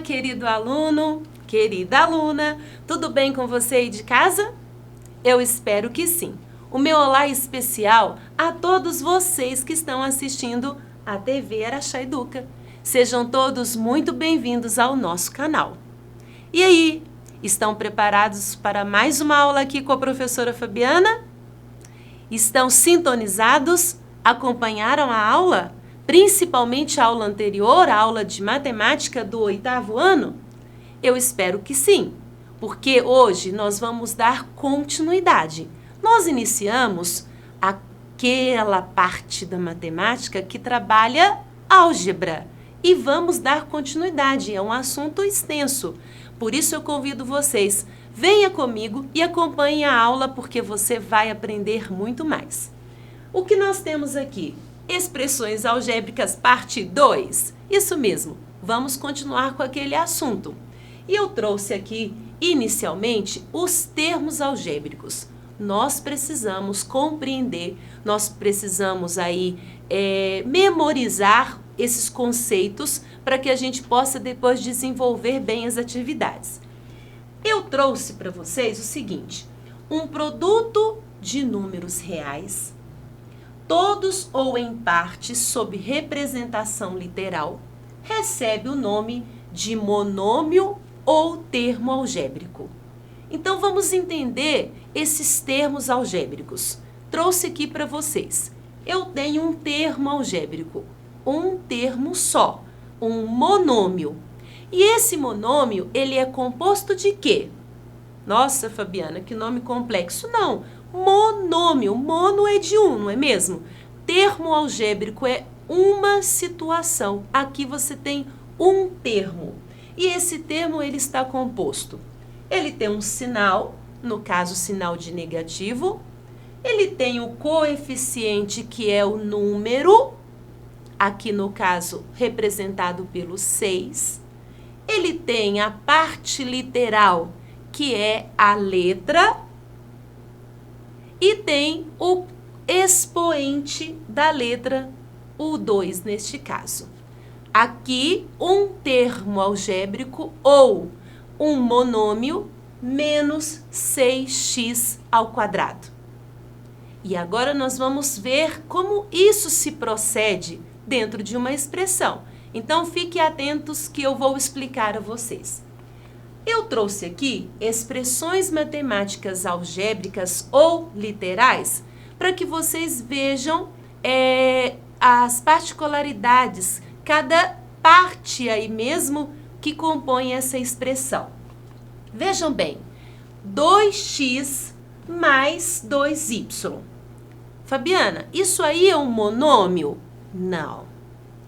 querido aluno, querida aluna, tudo bem com você aí de casa? Eu espero que sim. O meu olá especial a todos vocês que estão assistindo a TV Araxá Educa. Sejam todos muito bem-vindos ao nosso canal. E aí, estão preparados para mais uma aula aqui com a professora Fabiana? Estão sintonizados? Acompanharam a aula? Principalmente a aula anterior, a aula de matemática do 8º ano? Eu espero que sim, porque hoje nós vamos dar continuidade. Nós iniciamos aquela parte da matemática que trabalha álgebra e vamos dar continuidade, é um assunto extenso. Por isso eu convido vocês, venha comigo e acompanhe a aula porque você vai aprender muito mais. O que nós temos aqui? Expressões algébricas, parte 2. Isso mesmo, vamos continuar com aquele assunto. E eu trouxe aqui, inicialmente, os termos algébricos. Nós precisamos compreender, nós precisamos aí memorizar esses conceitos para que a gente possa depois desenvolver bem as atividades. Eu trouxe para vocês o seguinte, um produto de números reais, todos ou em parte sob representação literal, recebe o nome de monômio ou termo algébrico. Então, vamos entender esses termos algébricos. Trouxe aqui para vocês. Eu tenho um termo algébrico, um termo só, um monômio. E esse monômio, ele é composto de quê? Nossa, Fabiana, que nome complexo. Não, monômio. Mono é de um, não é mesmo? Termo algébrico é uma situação. Aqui você tem um termo. E esse termo, ele está composto. Ele tem um sinal, no caso, sinal de negativo. Ele tem o coeficiente, que é o número, aqui no caso, representado pelo 6. Ele tem a parte literal, que é a letra. E tem o expoente da letra, o 2 neste caso. Aqui, um termo algébrico ou um monômio menos 6x ao quadrado. E agora nós vamos ver como isso se procede dentro de uma expressão. Então, fiquem atentos que eu vou explicar a vocês. Eu trouxe aqui expressões matemáticas algébricas ou literais para que vocês vejam as particularidades, cada parte aí mesmo que compõe essa expressão. Vejam bem, 2x mais 2y. Fabiana, isso aí é um monômio? Não,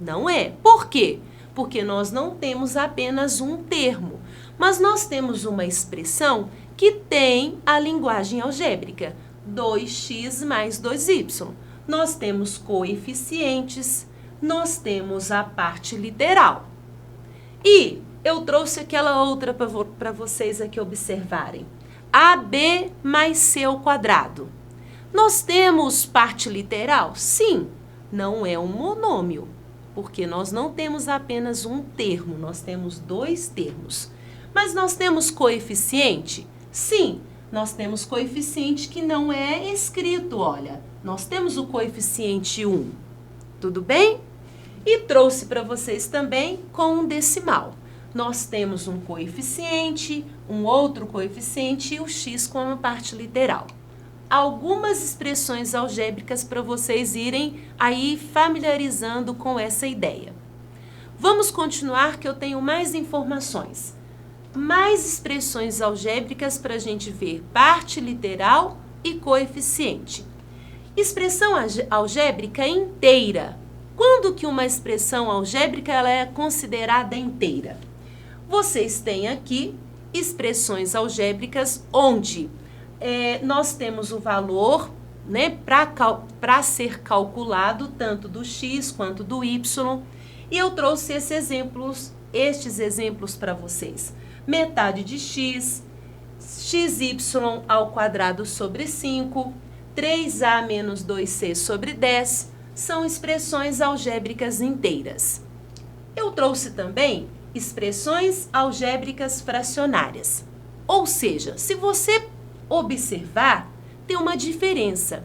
não é. Por quê? Porque nós não temos apenas um termo, mas nós temos uma expressão que tem a linguagem algébrica, 2x mais 2y. Nós temos coeficientes, nós temos a parte literal. E eu trouxe aquela outra para vocês aqui observarem. AB mais C ao quadrado. Nós temos parte literal? Sim, não é um monômio, porque nós não temos apenas um termo, nós temos dois termos. Mas nós temos coeficiente? Sim, nós temos coeficiente que não é escrito, olha. Nós temos o coeficiente 1. Tudo bem? E trouxe para vocês também com um decimal. Nós temos um coeficiente, um outro coeficiente e o x com a parte literal. Algumas expressões algébricas para vocês irem aí familiarizando com essa ideia. Vamos continuar que eu tenho mais informações. Mais expressões algébricas para a gente ver parte literal e coeficiente. Expressão algébrica inteira. Quando que uma expressão algébrica ela é considerada inteira? Vocês têm aqui expressões algébricas onde nós temos o valor, né, para ser calculado tanto do x quanto do y. E eu trouxe estes exemplos para vocês. Metade de x, xy ao quadrado sobre 5, 3a menos 2c sobre 10, são expressões algébricas inteiras. Eu trouxe também expressões algébricas fracionárias. Ou seja, se você observar, tem uma diferença.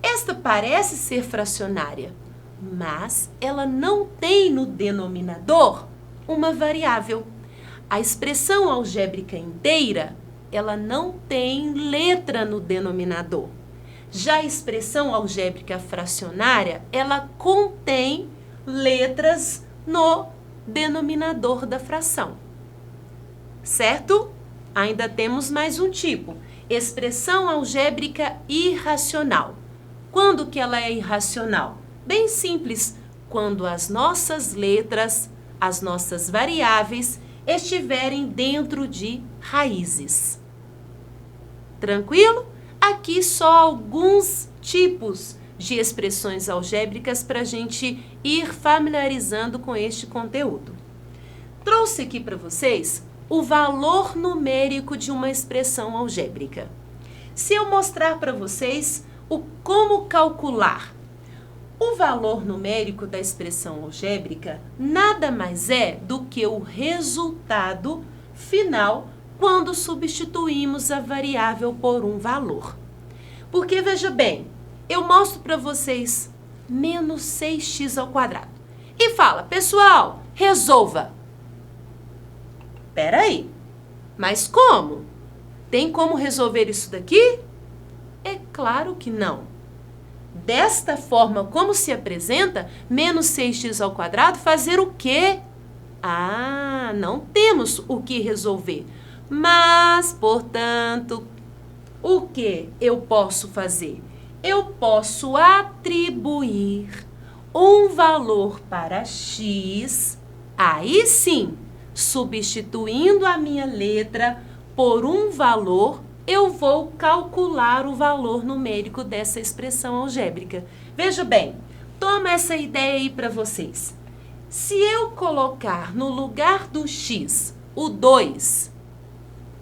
Esta parece ser fracionária, mas ela não tem no denominador uma variável. A expressão algébrica inteira, ela não tem letra no denominador. Já a expressão algébrica fracionária, ela contém letras no denominador da fração. Certo? Ainda temos mais um tipo, expressão algébrica irracional. Quando que ela é irracional? Bem simples, quando as nossas letras, as nossas variáveis, estiverem dentro de raízes. Tranquilo? Aqui só alguns tipos de expressões algébricas para a gente ir familiarizando com este conteúdo. Trouxe aqui para vocês o valor numérico de uma expressão algébrica. Se eu mostrar para vocês como calcular o valor numérico da expressão algébrica, nada mais é do que o resultado final quando substituímos a variável por um valor. Porque, veja bem, eu mostro para vocês menos 6x ao quadrado. E fala, pessoal, resolva. Peraí, mas como? Tem como resolver isso daqui? É claro que não. Desta forma, como se apresenta, menos 6x ao quadrado, fazer o quê? Ah, não temos o que resolver. Mas, portanto, o que eu posso fazer? Eu posso atribuir um valor para x, aí sim, substituindo a minha letra por um valor, eu vou calcular o valor numérico dessa expressão algébrica. Veja bem, toma essa ideia aí para vocês. Se eu colocar no lugar do x o 2,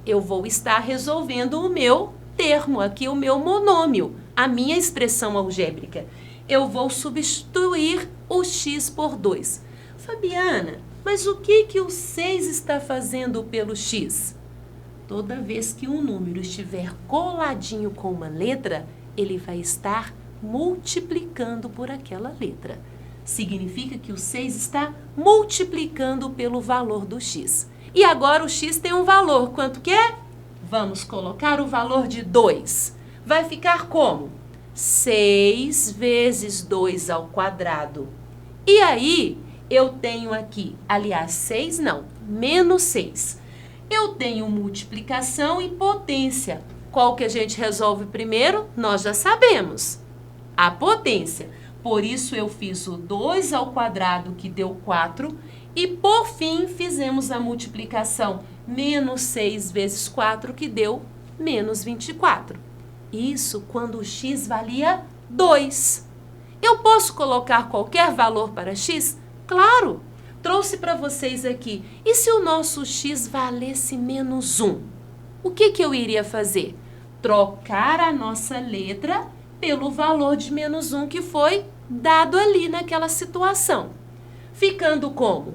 eu vou estar resolvendo o meu termo aqui, o meu monômio, a minha expressão algébrica. Eu vou substituir o x por 2. Fabiana, mas o que o 6 está fazendo pelo x? Toda vez que um número estiver coladinho com uma letra, ele vai estar multiplicando por aquela letra. Significa que o 6 está multiplicando pelo valor do x. E agora o x tem um valor. Quanto que é? Vamos colocar o valor de 2. Vai ficar como? 6 vezes 2 ao quadrado. E aí, eu tenho aqui, aliás, 6 não, menos 6. Eu tenho multiplicação e potência. Qual que a gente resolve primeiro? Nós já sabemos. A potência. Por isso, eu fiz o 2 ao quadrado, que deu 4. E, por fim, fizemos a multiplicação. Menos 6 vezes 4, que deu menos 24. Isso quando o x valia 2. Eu posso colocar qualquer valor para x? Claro! Trouxe para vocês aqui. E se o nosso x valesse menos 1? O que eu iria fazer? Trocar a nossa letra pelo valor de menos 1 que foi dado ali naquela situação. Ficando como?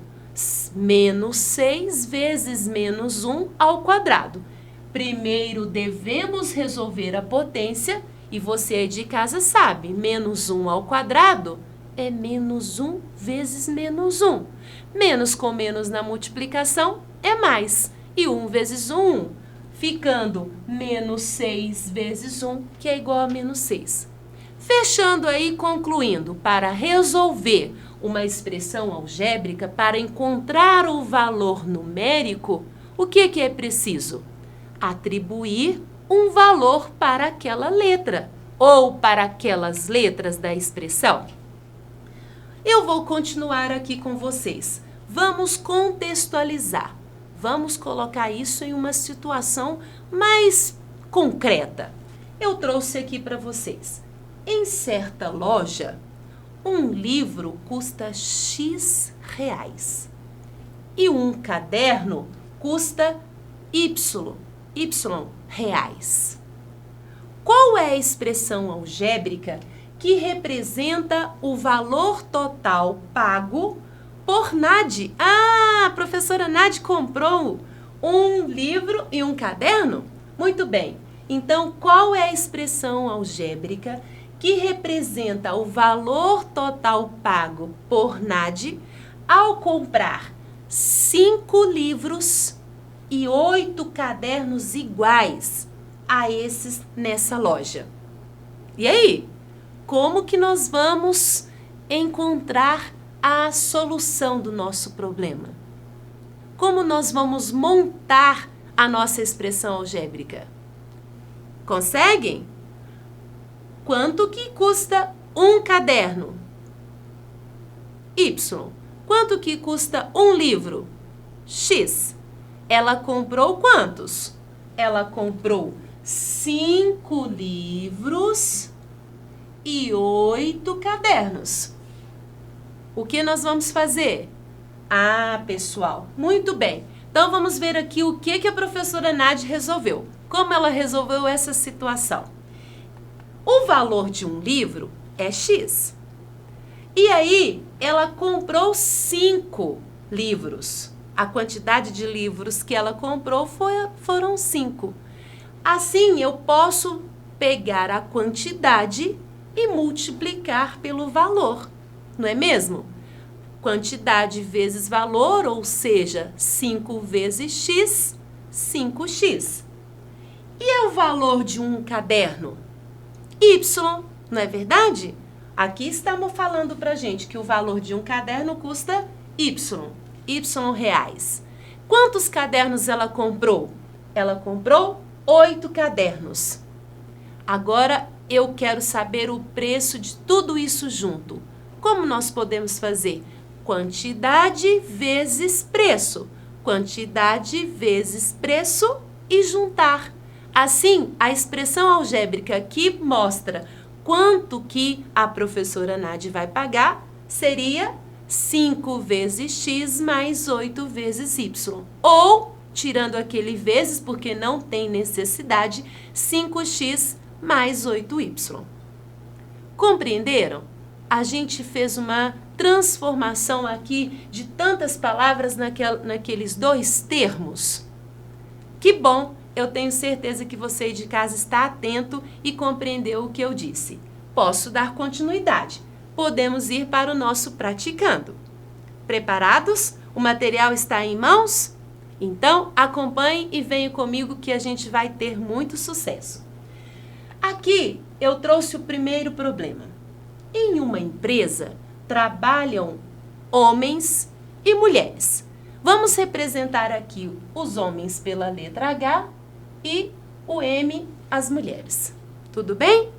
Menos 6 vezes menos 1 ao quadrado. Primeiro devemos resolver a potência e você aí de casa sabe, menos 1 ao quadrado é menos 1 vezes menos 1. Menos com menos na multiplicação é mais. E 1 vezes 1, ficando menos 6 vezes 1, que é igual a menos 6. Fechando aí, concluindo, para resolver uma expressão algébrica, para encontrar o valor numérico, o que é preciso? Atribuir um valor para aquela letra ou para aquelas letras da expressão. Eu vou continuar aqui com vocês. Vamos contextualizar. Vamos colocar isso em uma situação mais concreta. Eu trouxe aqui para vocês. Em certa loja, um livro custa X reais e um caderno custa Y reais. Qual é a expressão algébrica que representa o valor total pago por Nade. Ah, a professora Nade comprou um livro e um caderno? Muito bem. Então, qual é a expressão algébrica que representa o valor total pago por Nade ao comprar 5 livros e 8 cadernos iguais a esses nessa loja? E aí, como que nós vamos encontrar a solução do nosso problema? Como nós vamos montar a nossa expressão algébrica? Conseguem? Quanto que custa um caderno? Y. Quanto que custa um livro? X. Ela comprou quantos? Ela comprou 5 livros e 8 cadernos. O que nós vamos fazer? Ah, pessoal, muito bem. Então, vamos ver aqui o que a professora Nade resolveu. Como ela resolveu essa situação? O valor de um livro é X. E aí, ela comprou 5 livros. A quantidade de livros que ela comprou foram 5. Assim, eu posso pegar a quantidade e multiplicar pelo valor, não é mesmo? Quantidade vezes valor, ou seja, 5 vezes X, 5x. E é o valor de um caderno? Y, não é verdade? Aqui estamos falando pra gente que o valor de um caderno custa Y reais. Quantos cadernos ela comprou? Ela comprou 8 cadernos. Agora eu quero saber o preço de tudo isso junto. Como nós podemos fazer? Quantidade vezes preço. Quantidade vezes preço e juntar. Assim, a expressão algébrica que mostra quanto que a professora Nade vai pagar seria 5 vezes X mais 8 vezes Y. Ou, tirando aquele vezes, porque não tem necessidade, 5x mais 8y. Compreenderam? A gente fez uma transformação aqui de tantas palavras naqueles 2 termos. Que bom! Eu tenho certeza que você de casa está atento e compreendeu o que eu disse. Posso dar continuidade. Podemos ir para o nosso praticando. Preparados? O material está em mãos? Então, acompanhe e venha comigo que a gente vai ter muito sucesso. Aqui eu trouxe o primeiro problema. Em uma empresa, trabalham homens e mulheres. Vamos representar aqui os homens pela letra H e o M, as mulheres. Tudo bem?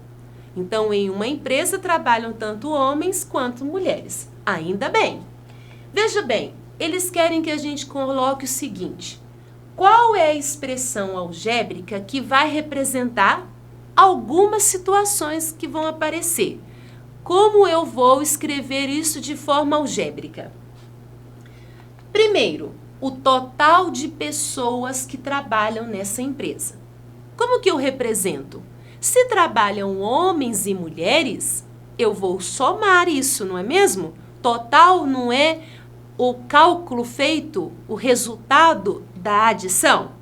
Então, em uma empresa, trabalham tanto homens quanto mulheres. Ainda bem. Veja bem, eles querem que a gente coloque o seguinte. Qual é a expressão algébrica que vai representar algumas situações que vão aparecer? Como eu vou escrever isso de forma algébrica? Primeiro, o total de pessoas que trabalham nessa empresa. Como que eu represento? Se trabalham homens e mulheres, eu vou somar isso, não é mesmo? Total não é o cálculo feito, o resultado da adição?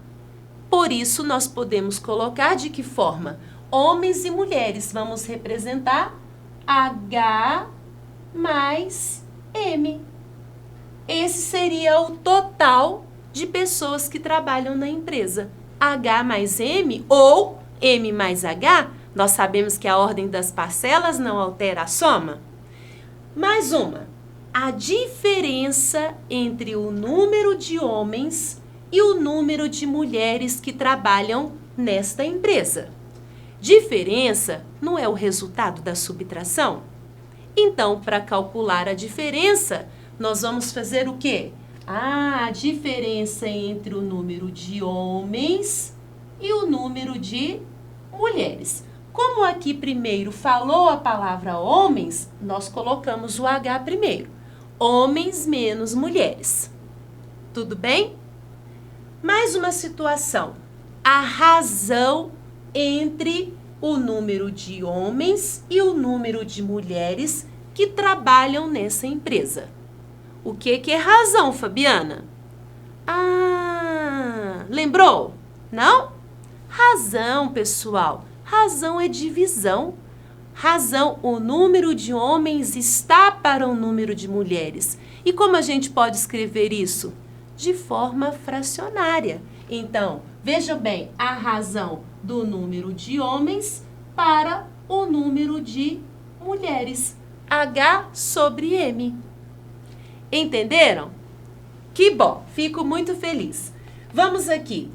Por isso, nós podemos colocar de que forma? Homens e mulheres, vamos representar H mais M. Esse seria o total de pessoas que trabalham na empresa. H mais M ou M mais H, nós sabemos que a ordem das parcelas não altera a soma. Mais uma, a diferença entre o número de homens e o número de mulheres que trabalham nesta empresa. Diferença não é o resultado da subtração? Então, para calcular a diferença, nós vamos fazer o quê? A diferença entre o número de homens e o número de mulheres. Como aqui primeiro falou a palavra homens, nós colocamos o H primeiro. Homens menos mulheres. Tudo bem? Mais uma situação. A razão entre o número de homens e o número de mulheres que trabalham nessa empresa. O que é razão, Fabiana? Ah, lembrou? Não? Razão, pessoal. Razão é divisão. Razão, o número de homens está para o número de mulheres. E como a gente pode escrever isso? De forma fracionária. Então, veja bem, a razão do número de homens para o número de mulheres. H sobre M. Entenderam? Que bom, fico muito feliz. Vamos aqui.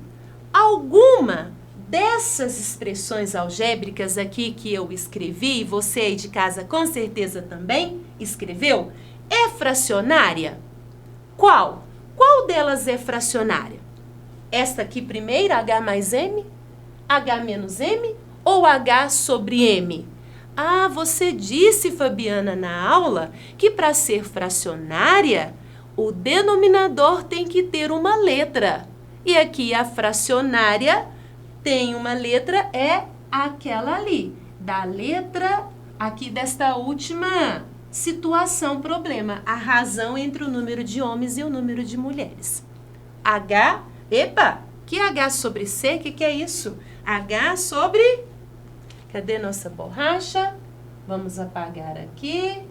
Alguma dessas expressões algébricas aqui que eu escrevi, e você aí de casa com certeza também escreveu, é fracionária? Qual? Qual delas é fracionária? Esta aqui primeiro, H mais M? H menos M? Ou H sobre M? Ah, você disse, Fabiana, na aula, que para ser fracionária, o denominador tem que ter uma letra. E aqui a fracionária tem uma letra, é aquela ali, da letra aqui desta última situação, problema, a razão entre o número de homens e o número de mulheres. H, epa, que H sobre C, que é isso? H sobre, cadê nossa borracha? Vamos apagar aqui,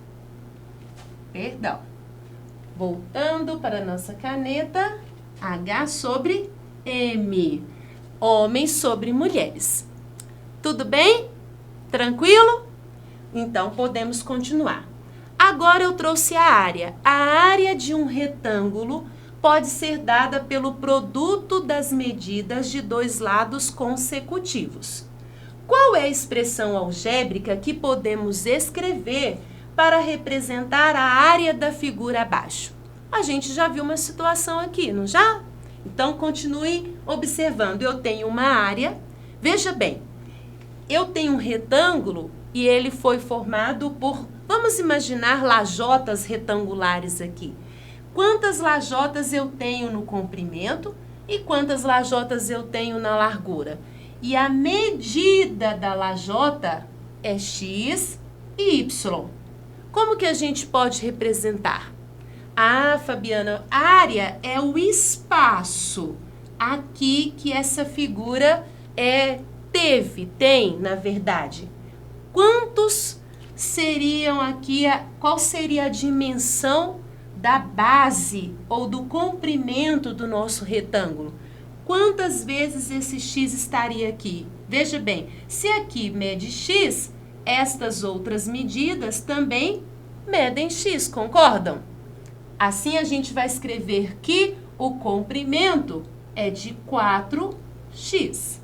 perdão. Voltando para a nossa caneta, H sobre M. Homens sobre mulheres. Tudo bem? Tranquilo? Então, podemos continuar. Agora eu trouxe a área. A área de um retângulo pode ser dada pelo produto das medidas de dois lados consecutivos. Qual é a expressão algébrica que podemos escrever para representar a área da figura abaixo? A gente já viu uma situação aqui, não já? Então, continue observando. Eu tenho uma área, veja bem, eu tenho um retângulo e ele foi formado por, vamos imaginar lajotas retangulares aqui. Quantas lajotas eu tenho no comprimento e quantas lajotas eu tenho na largura? E a medida da lajota é x e y. Como que a gente pode representar? Ah, Fabiana, área é o espaço aqui que essa figura tem, na verdade. Quantos seriam aqui, qual seria a dimensão da base ou do comprimento do nosso retângulo? Quantas vezes esse x estaria aqui? Veja bem, se aqui mede x, estas outras medidas também medem x, concordam? Assim, a gente vai escrever que o comprimento é de 4x.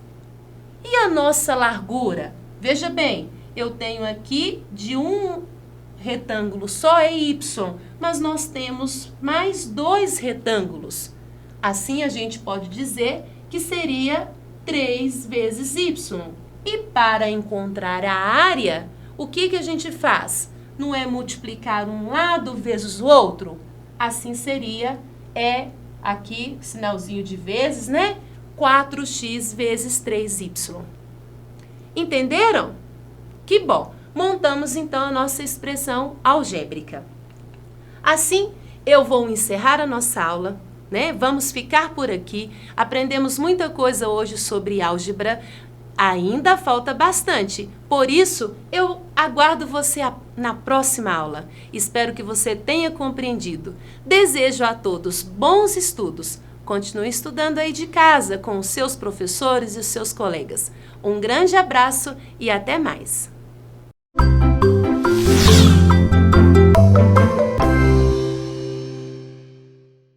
E a nossa largura? Veja bem, eu tenho aqui de um retângulo só é y, mas nós temos mais dois retângulos. Assim, a gente pode dizer que seria 3 vezes y. E para encontrar a área, o que a gente faz? Não é multiplicar um lado vezes o outro? Assim seria, aqui, sinalzinho de vezes, né? 4x vezes 3y. Entenderam? Que bom! Montamos, então, a nossa expressão algébrica. Assim, eu vou encerrar a nossa aula, né? Vamos ficar por aqui. Aprendemos muita coisa hoje sobre álgebra. Ainda falta bastante. Por isso, eu aguardo você na próxima aula. Espero que você tenha compreendido. Desejo a todos bons estudos. Continue estudando aí de casa com os seus professores e os seus colegas. Um grande abraço e até mais.